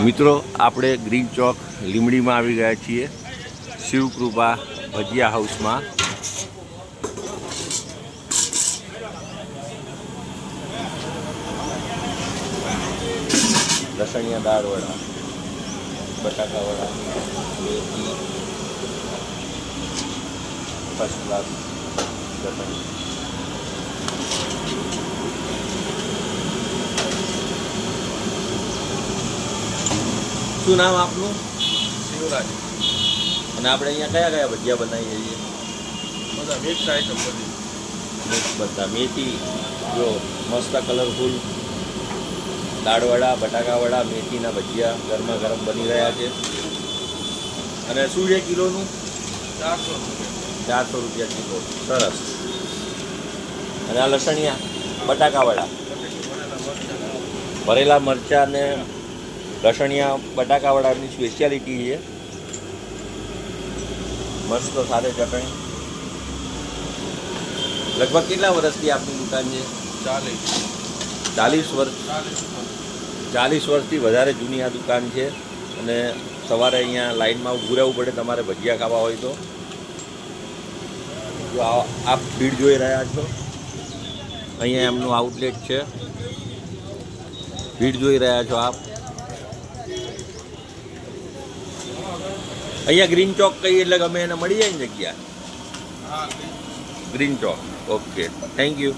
મિત્રો આપણે ગ્રીન ચોક લીમડીમાં આવી ગયા છીએ, શિવકૃપા ભજીયા હાઉસમાં. લસણિયા દાળ વડા, બટાકા વડા, મેથી, ફર્સ્ટ ક્લાસ લસણ. શું નામ આપનું? શિવરાજ. અને આપણે અહીંયા કયા કયા ભજીયા બનાવીએ છીએ? બધા મિક્સ આઈટમ બધી. મિક્સ બધા. મેથી જો મસ્ત કલરફુલ દાળવડા, બટાકા વડા, મેથીના ભજીયા ગરમા ગરમ બની રહ્યા છે. અને શું છે કિલોનું? 400 રૂપિયા. 400 રૂપિયા કિલો. સરસ. અને આ લસણિયા બટાકા વડા, ભરેલા મરચાં ને લસણિયા બટાકા વડાની સ્પેશિયાલિટી છે. મસ્ત સાથે ચટણી. લગભગ કેટલા વર્ષથી આપની દુકાન છે? 40 વર્ષ. 40 વર્ષથી વધારે જૂની આ દુકાન છે. અને સવારે અહીંયા લાઈનમાં ઊભું રહેવું પડે તમારે ભજીયા ખાવા હોય તો. જો આપ ભીડ જોઈ રહ્યા છો, અહીંયા એમનું આઉટલેટ છે. ભીડ જોઈ રહ્યા છો આપ. અહીંયા ગ્રીન ચોક કહીએ એટલે ગમે એને મળી જાય ને જગ્યા? Green Chowk. Okay, thank you.